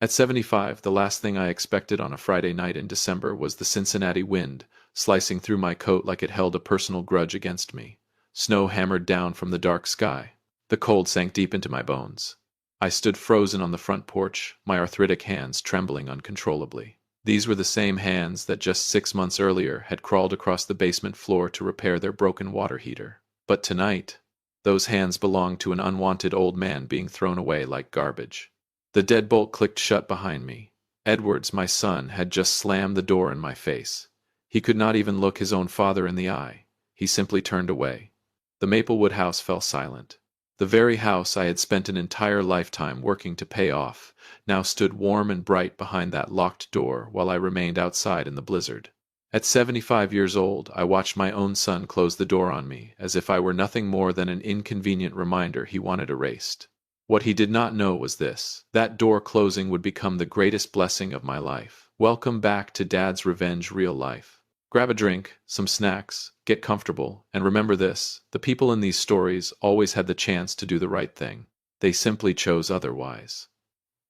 At 75, the last thing I expected on a Friday night in December was the Cincinnati wind, slicing through my coat like it held a personal grudge against me. Snow hammered down from the dark sky. The cold sank deep into my bones. I stood frozen on the front porch, my arthritic hands trembling uncontrollably. These were the same hands that just 6 months earlier had crawled across the basement floor to repair their broken water heater. But tonight, those hands belonged to an unwanted old man being thrown away like garbage. The deadbolt clicked shut behind me. Edwards, my son, had just slammed the door in my face. He could not even look his own father in the eye. He simply turned away. The Maplewood house fell silent. The very house I had spent an entire lifetime working to pay off now stood warm and bright behind that locked door while I remained outside in the blizzard. At 75 years old, I watched my own son close the door on me as if I were nothing more than an inconvenient reminder he wanted erased. What he did not know was this: that door closing would become the greatest blessing of my life. Welcome back to Dad's Revenge Real Life. Grab a drink, some snacks, get comfortable, and remember this: the people in these stories always had the chance to do the right thing. They simply chose otherwise.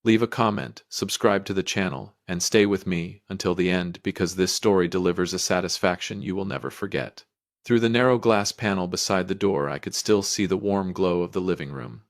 Leave a comment, subscribe to the channel, and stay with me until the end because this story delivers a satisfaction you will never forget. Through the narrow glass panel beside the door I could still see the warm glow of the living room.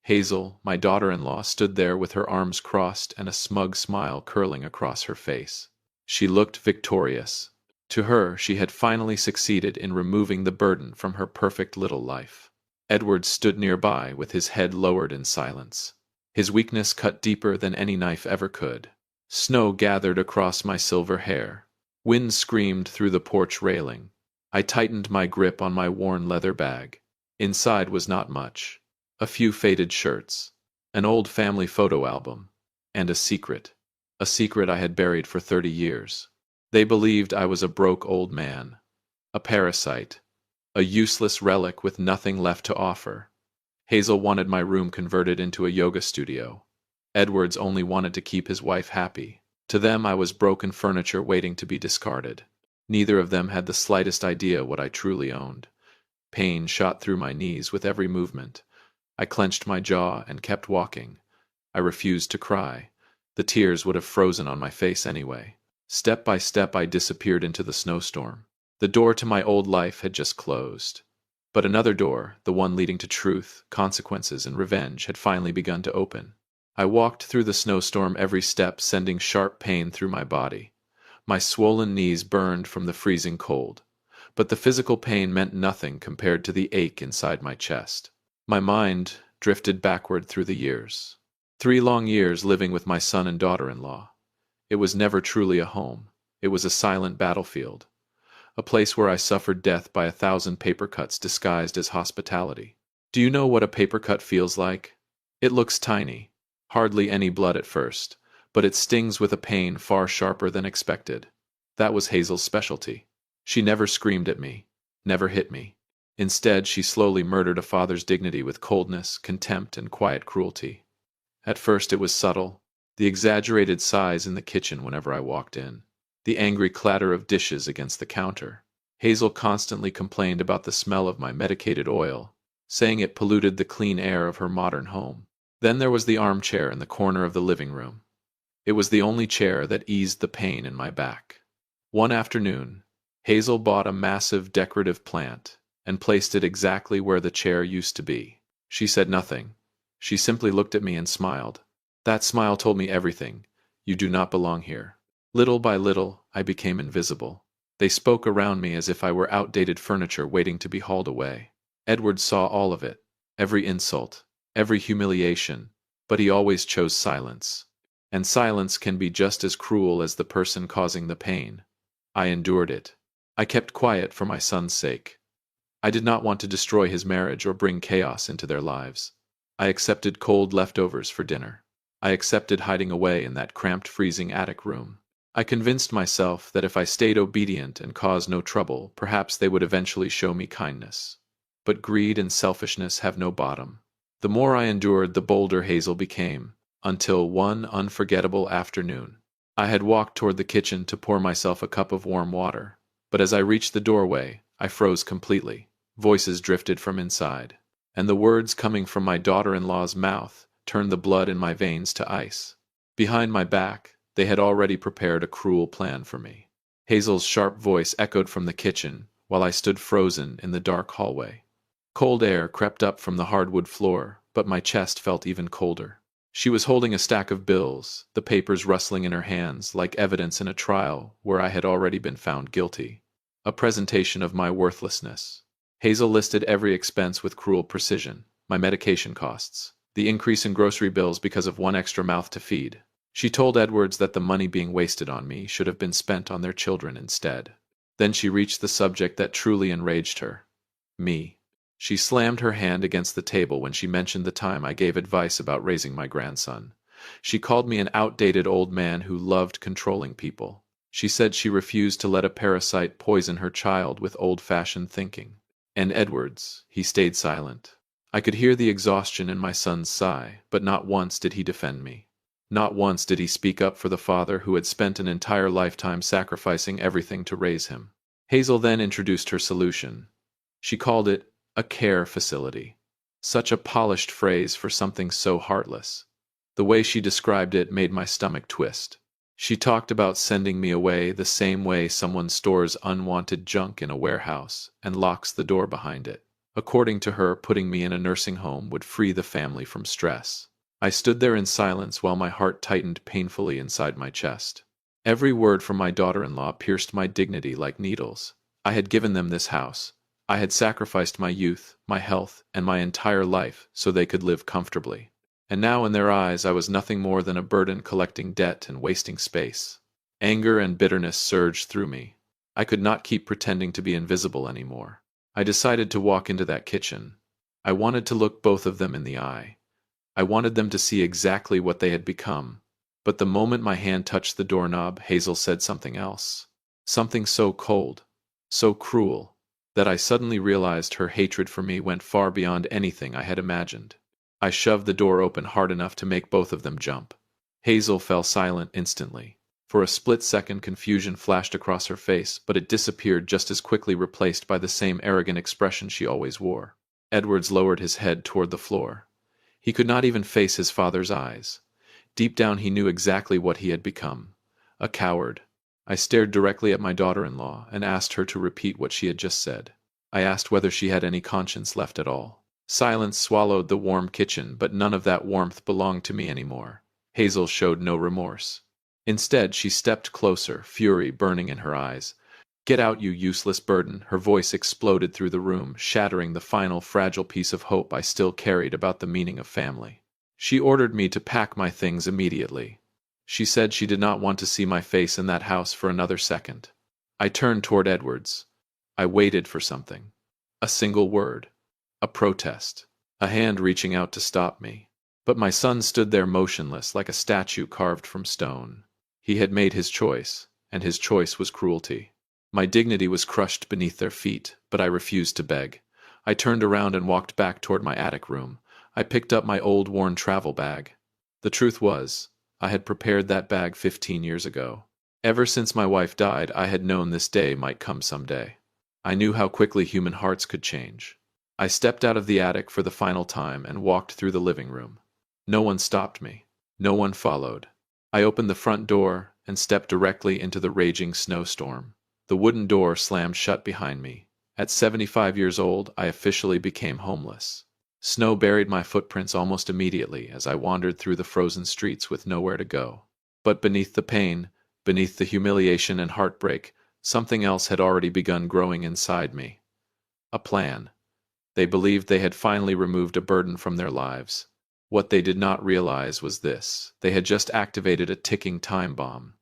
Hazel, my daughter-in-law, stood there with her arms crossed and a smug smile curling across her face. She looked victorious. To her, she had finally succeeded in removing the burden from her perfect little life. Edward stood nearby with his head lowered in silence. His weakness cut deeper than any knife ever could. Snow gathered across my silver hair. Wind screamed through the porch railing. I tightened my grip on my worn leather bag. Inside was not much. A few faded shirts, an old family photo album, and a secret I had buried for 30 years. They believed I was a broke old man, a parasite, a useless relic with nothing left to offer. Hazel wanted my room converted into a yoga studio. Edwards only wanted to keep his wife happy. To them I was broken furniture waiting to be discarded. Neither of them had the slightest idea what I truly owned. Pain shot through my knees with every movement. I clenched my jaw and kept walking. I refused to cry. The tears would have frozen on my face anyway. Step by step I disappeared into the snowstorm. The door to my old life had just closed. But another door, the one leading to truth, consequences, and revenge, had finally begun to open. I walked through the snowstorm, every step sending sharp pain through my body. My swollen knees burned from the freezing cold. But the physical pain meant nothing compared to the ache inside my chest. My mind drifted backward through the years. 3 long years living with my son and daughter-in-law. It was never truly a home. It was a silent battlefield. A place where I suffered death by 1,000 paper cuts disguised as hospitality. Do you know what a paper cut feels like? It looks tiny, hardly any blood at first, but it stings with a pain far sharper than expected. That was Hazel's specialty. She never screamed at me, never hit me. Instead, she slowly murdered a father's dignity with coldness, contempt, and quiet cruelty. At first it was subtle, the exaggerated sighs in the kitchen whenever I walked in, the angry clatter of dishes against the counter. Hazel constantly complained about the smell of my medicated oil, saying it polluted the clean air of her modern home. Then there was the armchair in the corner of the living room. It was the only chair that eased the pain in my back. One afternoon, Hazel bought a massive decorative plant and placed it exactly where the chair used to be. She said nothing. She simply looked at me and smiled. That smile told me everything. You do not belong here. Little by little, I became invisible. They spoke around me as if I were outdated furniture waiting to be hauled away. Edward saw all of it, every insult, every humiliation, but he always chose silence. And silence can be just as cruel as the person causing the pain. I endured it. I kept quiet for my son's sake. I did not want to destroy his marriage or bring chaos into their lives. I accepted cold leftovers for dinner. I accepted hiding away in that cramped, freezing attic room. I convinced myself that if I stayed obedient and caused no trouble, perhaps they would eventually show me kindness. But greed and selfishness have no bottom. The more I endured, the bolder Hazel became, until one unforgettable afternoon. I had walked toward the kitchen to pour myself a cup of warm water, but as I reached the doorway, I froze completely. Voices drifted from inside, and the words coming from my daughter-in-law's mouth turned the blood in my veins to ice. Behind my back, they had already prepared a cruel plan for me. Hazel's sharp voice echoed from the kitchen while I stood frozen in the dark hallway. Cold air crept up from the hardwood floor, but my chest felt even colder. She was holding a stack of bills, the papers rustling in her hands like evidence in a trial where I had already been found guilty. A presentation of my worthlessness. Hazel listed every expense with cruel precision: my medication costs, the increase in grocery bills because of one extra mouth to feed. She told Edwards that the money being wasted on me should have been spent on their children instead. Then she reached the subject that truly enraged her: me. She slammed her hand against the table when she mentioned the time I gave advice about raising my grandson. She called me an outdated old man who loved controlling people. She said she refused to let a parasite poison her child with old-fashioned thinking. And Edwards, he stayed silent. I could hear the exhaustion in my son's sigh, but not once did he defend me. Not once did he speak up for the father who had spent an entire lifetime sacrificing everything to raise him. Hazel then introduced her solution. She called it a care facility. Such a polished phrase for something so heartless. The way she described it made my stomach twist. She talked about sending me away the same way someone stores unwanted junk in a warehouse and locks the door behind it. According to her, putting me in a nursing home would free the family from stress. I stood there in silence while my heart tightened painfully inside my chest. Every word from my daughter-in-law pierced my dignity like needles. I had given them this house. I had sacrificed my youth, my health, and my entire life so they could live comfortably. And now in their eyes I was nothing more than a burden collecting debt and wasting space. Anger and bitterness surged through me. I could not keep pretending to be invisible anymore. I decided to walk into that kitchen. I wanted to look both of them in the eye. I wanted them to see exactly what they had become. But the moment my hand touched the doorknob, Hazel said something else. Something so cold, so cruel, that I suddenly realized her hatred for me went far beyond anything I had imagined. I shoved the door open hard enough to make both of them jump. Hazel fell silent instantly. For a split second, confusion flashed across her face, but it disappeared just as quickly, replaced by the same arrogant expression she always wore. Edwards lowered his head toward the floor. He could not even face his father's eyes. Deep down he knew exactly what he had become. A coward. I stared directly at my daughter-in-law and asked her to repeat what she had just said. I asked whether she had any conscience left at all. Silence swallowed the warm kitchen, but none of that warmth belonged to me anymore. Hazel showed no remorse. Instead, she stepped closer, fury burning in her eyes. "Get out, you useless burden!" Her voice exploded through the room, shattering the final fragile piece of hope I still carried about the meaning of family. She ordered me to pack my things immediately. She said she did not want to see my face in that house for another second. I turned toward Edwards. I waited for something. A single word. A protest. A hand reaching out to stop me. But my son stood there motionless, like a statue carved from stone. He had made his choice, and his choice was cruelty. My dignity was crushed beneath their feet, but I refused to beg. I turned around and walked back toward my attic room. I picked up my old worn travel bag. The truth was, I had prepared that bag 15 years ago. Ever since my wife died, I had known this day might come someday. I knew how quickly human hearts could change. I stepped out of the attic for the final time and walked through the living room. No one stopped me. No one followed. I opened the front door and stepped directly into the raging snowstorm. The wooden door slammed shut behind me. At 75 years old, I officially became homeless. Snow buried my footprints almost immediately as I wandered through the frozen streets with nowhere to go. But beneath the pain, beneath the humiliation and heartbreak, something else had already begun growing inside me. A plan. They believed they had finally removed a burden from their lives. What they did not realize was this: they had just activated a ticking time bomb.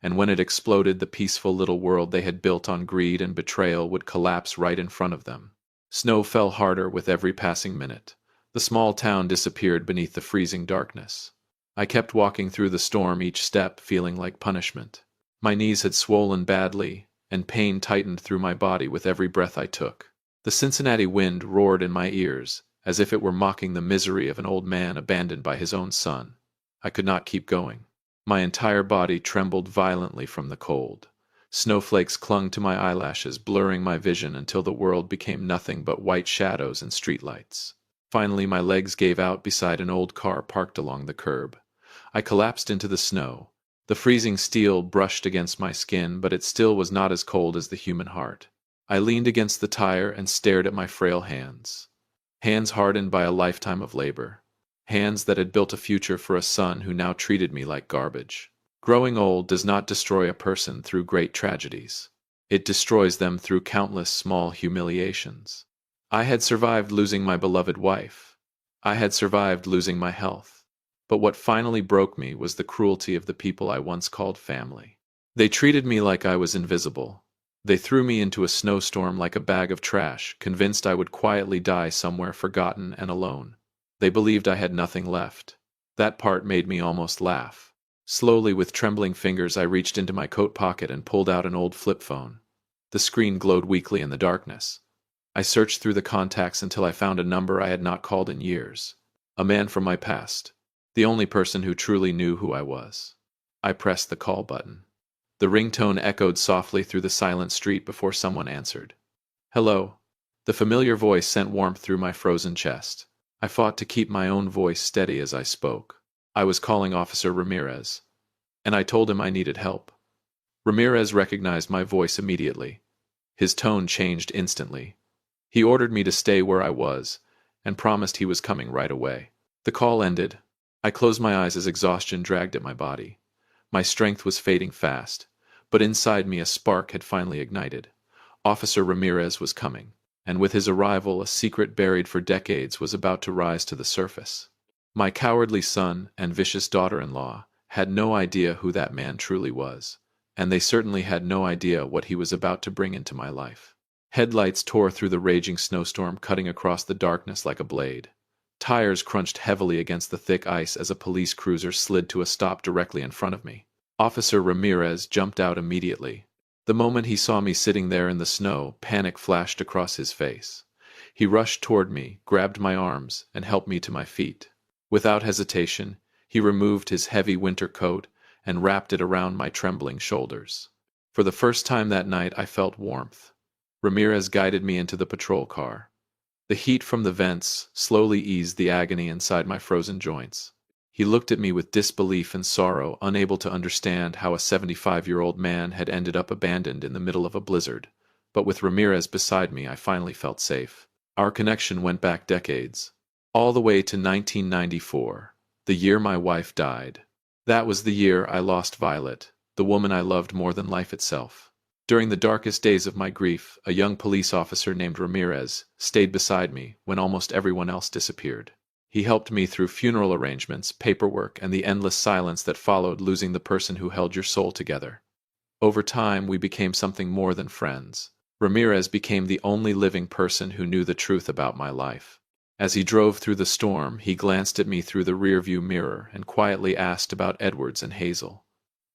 And when it exploded, the peaceful little world they had built on greed and betrayal would collapse right in front of them. Snow fell harder with every passing minute. The small town disappeared beneath the freezing darkness. I kept walking through the storm, each step feeling like punishment. My knees had swollen badly, and pain tightened through my body with every breath I took. The Cincinnati wind roared in my ears, as if it were mocking the misery of an old man abandoned by his own son. I could not keep going. My entire body trembled violently from the cold. Snowflakes clung to my eyelashes, blurring my vision until the world became nothing but white shadows and streetlights. Finally, my legs gave out beside an old car parked along the curb. I collapsed into the snow. The freezing steel brushed against my skin, but it still was not as cold as the human heart. I leaned against the tire and stared at my frail hands. Hands hardened by a lifetime of labor. Hands that had built a future for a son who now treated me like garbage. Growing old does not destroy a person through great tragedies. It destroys them through countless small humiliations. I had survived losing my beloved wife. I had survived losing my health. But what finally broke me was the cruelty of the people I once called family. They treated me like I was invisible. They threw me into a snowstorm like a bag of trash, convinced I would quietly die somewhere forgotten and alone. They believed I had nothing left. That part made me almost laugh. Slowly, with trembling fingers, I reached into my coat pocket and pulled out an old flip phone. The screen glowed weakly in the darkness. I searched through the contacts until I found a number I had not called in years. A man from my past. The only person who truly knew who I was. I pressed the call button. The ringtone echoed softly through the silent street before someone answered. Hello. The familiar voice sent warmth through my frozen chest. I fought to keep my own voice steady as I spoke. I was calling Officer Ramirez, and I told him I needed help. Ramirez recognized my voice immediately. His tone changed instantly. He ordered me to stay where I was, and promised he was coming right away. The call ended. I closed my eyes as exhaustion dragged at my body. My strength was fading fast, but inside me a spark had finally ignited. Officer Ramirez was coming, and with his arrival a secret buried for decades was about to rise to the surface. My cowardly son and vicious daughter-in-law had no idea who that man truly was, and they certainly had no idea what he was about to bring into my life. Headlights tore through the raging snowstorm, cutting across the darkness like a blade. Tires crunched heavily against the thick ice as a police cruiser slid to a stop directly in front of me. Officer Ramirez jumped out immediately. The moment he saw me sitting there in the snow, panic flashed across his face. He rushed toward me, grabbed my arms, and helped me to my feet. Without hesitation, he removed his heavy winter coat and wrapped it around my trembling shoulders. For the first time that night, I felt warmth. Ramirez guided me into the patrol car. The heat from the vents slowly eased the agony inside my frozen joints. He looked at me with disbelief and sorrow, unable to understand how a 75-year-old man had ended up abandoned in the middle of a blizzard. But with Ramirez beside me, I finally felt safe. Our connection went back decades, all the way to 1994, the year my wife died. That was the year I lost Violet, the woman I loved more than life itself. During the darkest days of my grief, a young police officer named Ramirez stayed beside me when almost everyone else disappeared. He helped me through funeral arrangements, paperwork, and the endless silence that followed losing the person who held your soul together. Over time, we became something more than friends. Ramirez became the only living person who knew the truth about my life. As he drove through the storm, he glanced at me through the rearview mirror and quietly asked about Edwards and Hazel.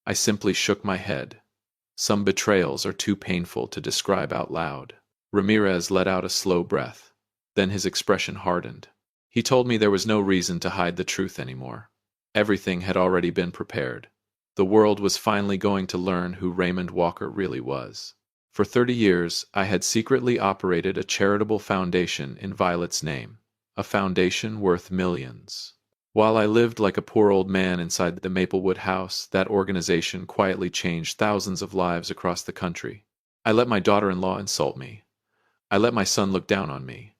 I simply shook my head. Some betrayals are too painful to describe out loud. Ramirez let out a slow breath. Then his expression hardened. He told me there was no reason to hide the truth anymore. Everything had already been prepared. The world was finally going to learn who Raymond Walker really was. For 30 years, I had secretly operated a charitable foundation in Violet's name, a foundation worth millions. While I lived like a poor old man inside the Maplewood house, that organization quietly changed thousands of lives across the country. I let my daughter-in-law insult me. I let my son look down on me.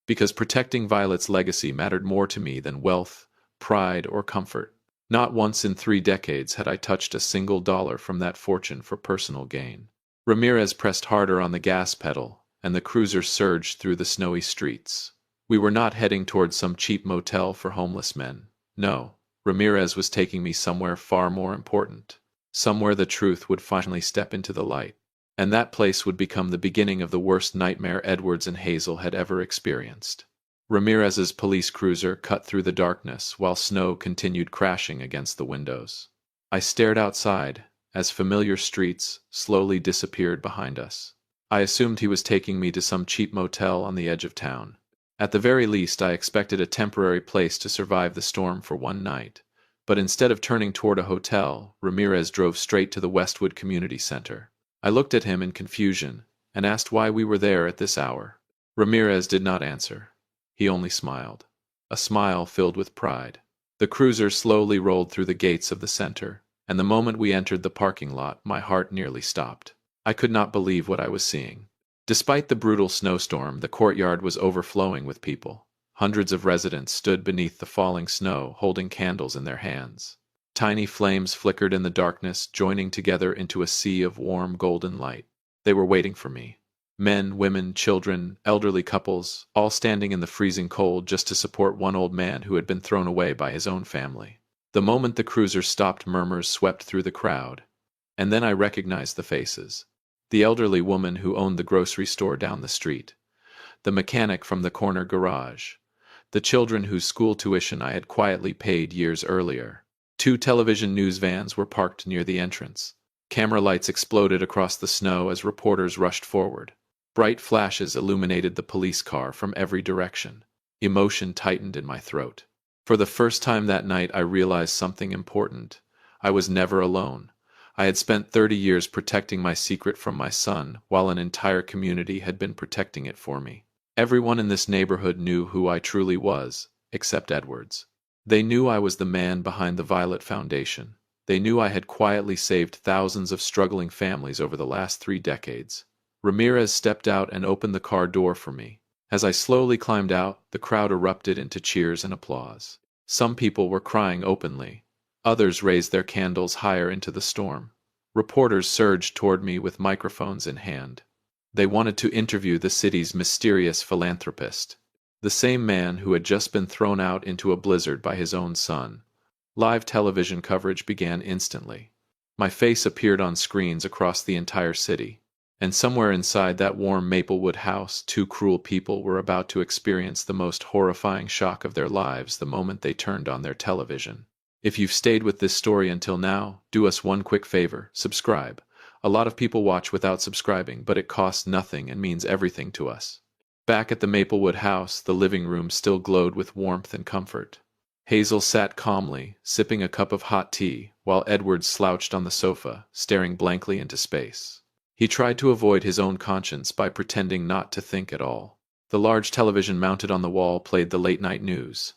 Because protecting Violet's legacy mattered more to me than wealth, pride, or comfort. Not once in 3 decades had I touched a single dollar from that fortune for personal gain. Ramirez pressed harder on the gas pedal, and the cruiser surged through the snowy streets. We were not heading towards some cheap motel for homeless men. No, Ramirez was taking me somewhere far more important. Somewhere the truth would finally step into the light. And that place would become the beginning of the worst nightmare Edwards and Hazel had ever experienced. Ramirez's police cruiser cut through the darkness while snow continued crashing against the windows. I stared outside as familiar streets slowly disappeared behind us. I assumed he was taking me to some cheap motel on the edge of town. At the very least, I expected a temporary place to survive the storm for one night. But instead of turning toward a hotel, Ramirez drove straight to the Westwood Community Center. I looked at him in confusion and asked why we were there at this hour. Ramirez did not answer. He only smiled. A smile filled with pride. The cruiser slowly rolled through the gates of the center, and the moment we entered the parking lot, my heart nearly stopped. I could not believe what I was seeing. Despite the brutal snowstorm, the courtyard was overflowing with people. Hundreds of residents stood beneath the falling snow, holding candles in their hands. Tiny flames flickered in the darkness, joining together into a sea of warm golden light. They were waiting for me. Men, women, children, elderly couples, all standing in the freezing cold just to support one old man who had been thrown away by his own family. The moment the cruiser stopped, murmurs swept through the crowd. And then I recognized the faces. The elderly woman who owned the grocery store down the street. The mechanic from the corner garage. The children whose school tuition I had quietly paid years earlier. 2 television news vans were parked near the entrance. Camera lights exploded across the snow as reporters rushed forward. Bright flashes illuminated the police car from every direction. Emotion tightened in my throat. For the first time that night, I realized something important. I was never alone. I had spent 30 years protecting my secret from my son, while an entire community had been protecting it for me. Everyone in this neighborhood knew who I truly was, except Edwards. They knew I was the man behind the Violet Foundation. They knew I had quietly saved thousands of struggling families over the last 3 decades. Ramirez stepped out and opened the car door for me. As I slowly climbed out, the crowd erupted into cheers and applause. Some people were crying openly. Others raised their candles higher into the storm. Reporters surged toward me with microphones in hand. They wanted to interview the city's mysterious philanthropist, the same man who had just been thrown out into a blizzard by his own son. Live television coverage began instantly. My face appeared on screens across the entire city, and somewhere inside that warm Maplewood house, 2 cruel people were about to experience the most horrifying shock of their lives the moment they turned on their television. If you've stayed with this story until now, do us one quick favor: subscribe. A lot of people watch without subscribing, but it costs nothing and means everything to us. Back at the Maplewood house, the living room still glowed with warmth and comfort. Hazel sat calmly, sipping a cup of hot tea, while Edward slouched on the sofa, staring blankly into space. He tried to avoid his own conscience by pretending not to think at all. The large television mounted on the wall played the late-night news.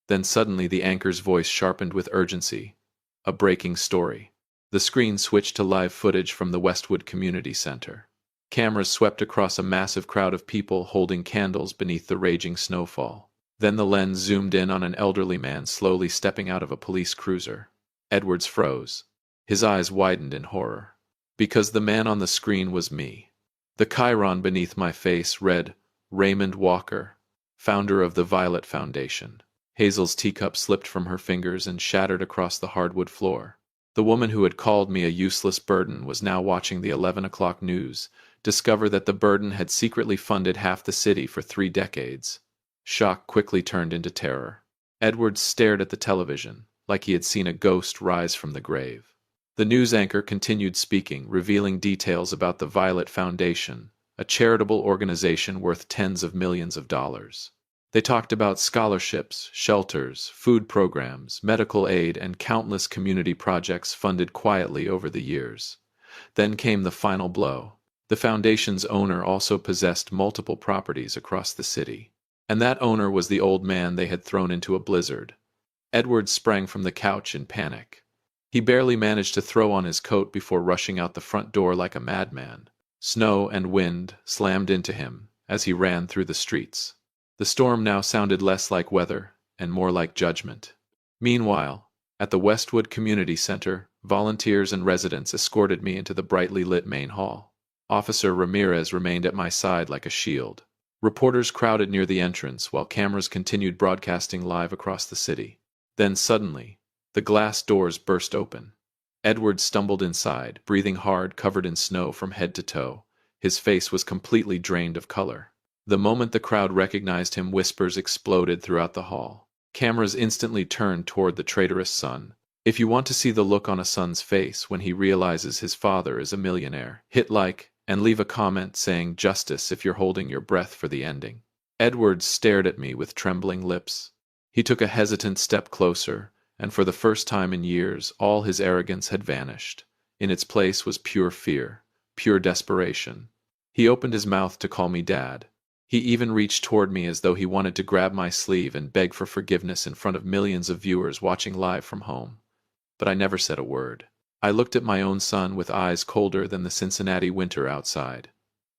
Then suddenly the anchor's voice sharpened with urgency. A breaking story. The screen switched to live footage from the Westwood Community Center. Cameras swept across a massive crowd of people holding candles beneath the raging snowfall. Then the lens zoomed in on an elderly man slowly stepping out of a police cruiser. Edwards froze. His eyes widened in horror. Because the man on the screen was me. The chyron beneath my face read, Raymond Walker, founder of the Violet Foundation. Hazel's teacup slipped from her fingers and shattered across the hardwood floor. The woman who had called me a useless burden was now watching the 11 o'clock news, discover that the burden had secretly funded half the city for 3 decades. Shock quickly turned into terror. Edwards stared at the television, like he had seen a ghost rise from the grave. The news anchor continued speaking, revealing details about the Violet Foundation, a charitable organization worth tens of millions of dollars. They talked about scholarships, shelters, food programs, medical aid, and countless community projects funded quietly over the years. Then came the final blow. The foundation's owner also possessed multiple properties across the city. And that owner was the old man they had thrown into a blizzard. Edward sprang from the couch in panic. He barely managed to throw on his coat before rushing out the front door like a madman. Snow and wind slammed into him as he ran through the streets. The storm now sounded less like weather and more like judgment. Meanwhile, at the Westwood Community Center, volunteers and residents escorted me into the brightly lit main hall. Officer Ramirez remained at my side like a shield. Reporters crowded near the entrance while cameras continued broadcasting live across the city. Then suddenly, the glass doors burst open. Edward stumbled inside, breathing hard, covered in snow from head to toe. His face was completely drained of color. The moment the crowd recognized him, whispers exploded throughout the hall. Cameras instantly turned toward the traitorous son. If you want to see the look on a son's face when he realizes his father is a millionaire, hit like and leave a comment saying justice if you're holding your breath for the ending. Edward stared at me with trembling lips. He took a hesitant step closer, and for the first time in years, all his arrogance had vanished. In its place was pure fear, pure desperation. He opened his mouth to call me Dad, He even reached toward me as though he wanted to grab my sleeve and beg for forgiveness in front of millions of viewers watching live from home. But I never said a word. I looked at my own son with eyes colder than the Cincinnati winter outside.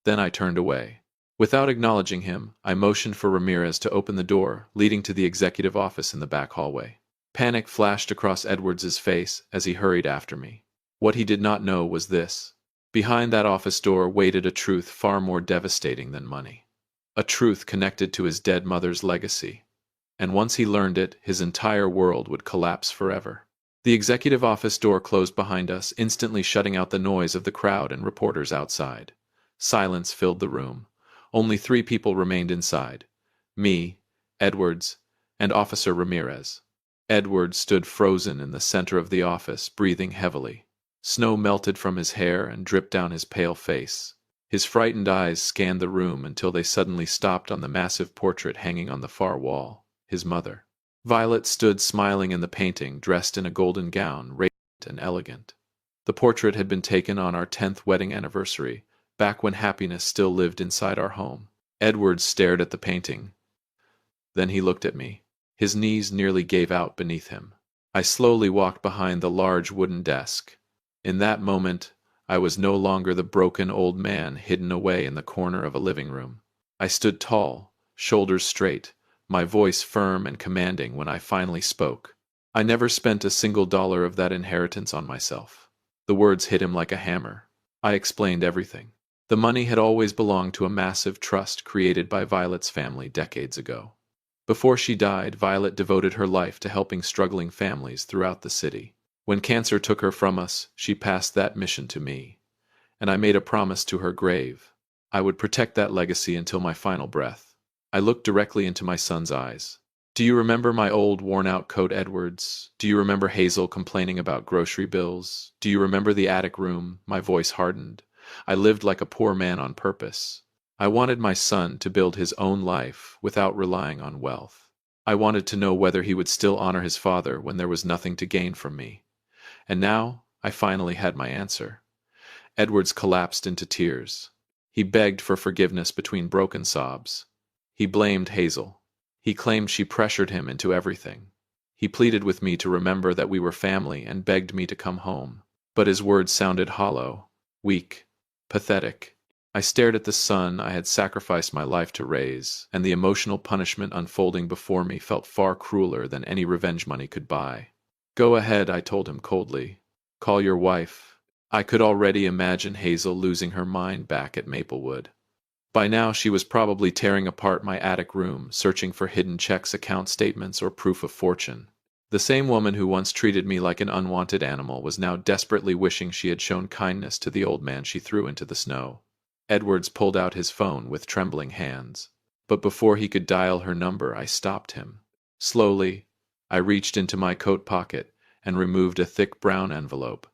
Then I turned away. Without acknowledging him, I motioned for Ramirez to open the door leading to the executive office in the back hallway. Panic flashed across Edwards's face as he hurried after me. What he did not know was this. Behind that office door waited a truth far more devastating than money. A truth connected to his dead mother's legacy. And once he learned it, his entire world would collapse forever. The executive office door closed behind us, instantly shutting out the noise of the crowd and reporters outside. Silence filled the room. Only 3 people remained inside. Me, Edwards, and Officer Ramirez. Edwards stood frozen in the center of the office, breathing heavily. Snow melted from his hair and dripped down his pale face. His frightened eyes scanned the room until they suddenly stopped on the massive portrait hanging on the far wall, his mother. Violet stood smiling in the painting, dressed in a golden gown, radiant and elegant. The portrait had been taken on our 10th wedding anniversary, back when happiness still lived inside our home. Edwards stared at the painting. Then he looked at me. His knees nearly gave out beneath him. I slowly walked behind the large wooden desk. In that moment, I was no longer the broken old man hidden away in the corner of a living room. I stood tall, shoulders straight, my voice firm and commanding when I finally spoke. I never spent a single dollar of that inheritance on myself. The words hit him like a hammer. I explained everything. The money had always belonged to a massive trust created by Violet's family decades ago. Before she died, Violet devoted her life to helping struggling families throughout the city. When cancer took her from us, she passed that mission to me. And I made a promise to her grave. I would protect that legacy until my final breath. I looked directly into my son's eyes. Do you remember my old worn-out coat, Edwards? Do you remember Hazel complaining about grocery bills? Do you remember the attic room? My voice hardened. I lived like a poor man on purpose. I wanted my son to build his own life without relying on wealth. I wanted to know whether he would still honor his father when there was nothing to gain from me. And now I finally had my answer. Edwards collapsed into tears. He begged for forgiveness between broken sobs. He blamed Hazel. He claimed she pressured him into everything. He pleaded with me to remember that we were family and begged me to come home. But his words sounded hollow, weak, pathetic. I stared at the son I had sacrificed my life to raise, and the emotional punishment unfolding before me felt far crueler than any revenge money could buy. Go ahead, I told him coldly. Call your wife. I could already imagine Hazel losing her mind back at Maplewood. By now she was probably tearing apart my attic room, searching for hidden checks, account statements, or proof of fortune. The same woman who once treated me like an unwanted animal was now desperately wishing she had shown kindness to the old man she threw into the snow. Edwards pulled out his phone with trembling hands. But before he could dial her number, I stopped him. Slowly, I reached into my coat pocket and removed a thick brown envelope.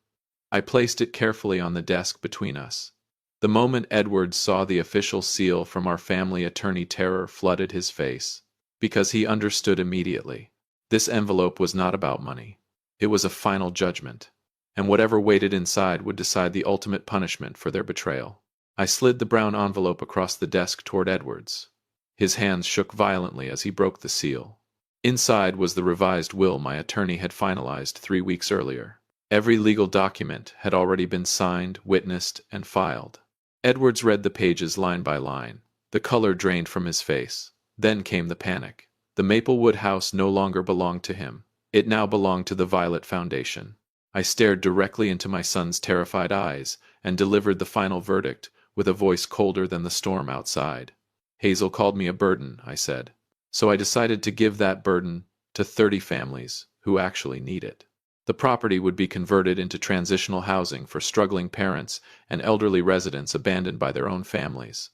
I placed it carefully on the desk between us. The moment Edwards saw the official seal from our family attorney, terror flooded his face, because he understood immediately. This envelope was not about money. It was a final judgment, and whatever waited inside would decide the ultimate punishment for their betrayal. I slid the brown envelope across the desk toward Edwards. His hands shook violently as he broke the seal. Inside was the revised will my attorney had finalized 3 weeks earlier. Every legal document had already been signed, witnessed, and filed. Edwards read the pages line by line. The color drained from his face. Then came the panic. The Maplewood house no longer belonged to him. It now belonged to the Violet Foundation. I stared directly into my son's terrified eyes and delivered the final verdict with a voice colder than the storm outside. Hazel called me a burden, I said. So I decided to give that burden to 30 families who actually need it. The property would be converted into transitional housing for struggling parents and elderly residents abandoned by their own families.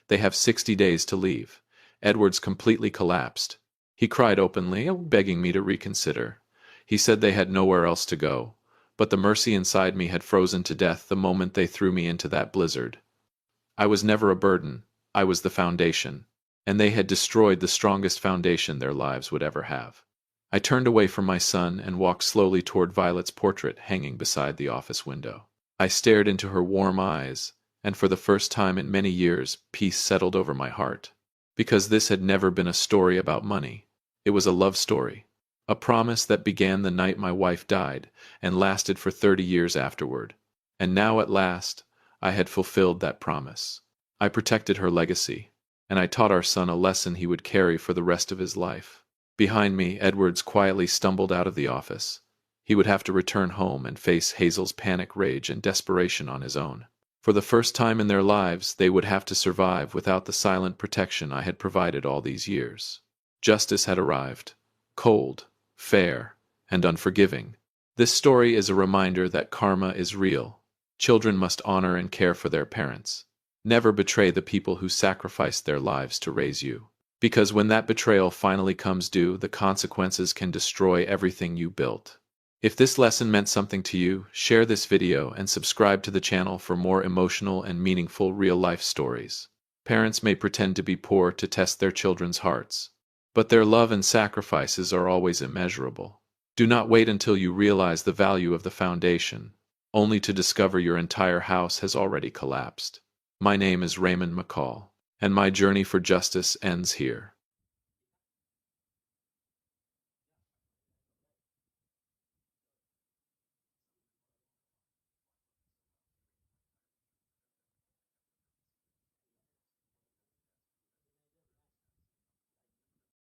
They have 60 days to leave. Edwards completely collapsed. He cried openly, begging me to reconsider. He said they had nowhere else to go, but the mercy inside me had frozen to death the moment they threw me into that blizzard. I was never a burden. I was the foundation, and they had destroyed the strongest foundation their lives would ever have. I turned away from my son and walked slowly toward Violet's portrait hanging beside the office window. I stared into her warm eyes, and for the first time in many years, peace settled over my heart. Because this had never been a story about money. It was a love story. A promise that began the night my wife died and lasted for 30 years afterward. And now at last, I had fulfilled that promise. I protected her legacy, and I taught our son a lesson he would carry for the rest of his life. Behind me, Edwards quietly stumbled out of the office. He would have to return home and face Hazel's panic rage and desperation on his own. For the first time in their lives, they would have to survive without the silent protection I had provided all these years. Justice had arrived. Cold, fair, and unforgiving. This story is a reminder that karma is real. Children must honor and care for their parents. Never betray the people who sacrificed their lives to raise you. Because when that betrayal finally comes due, the consequences can destroy everything you built. If this lesson meant something to you, share this video and subscribe to the channel for more emotional and meaningful real-life stories. Parents may pretend to be poor to test their children's hearts, but their love and sacrifices are always immeasurable. Do not wait until you realize the value of the foundation, only to discover your entire house has already collapsed. My name is Raymond McCall, and my journey for justice ends here.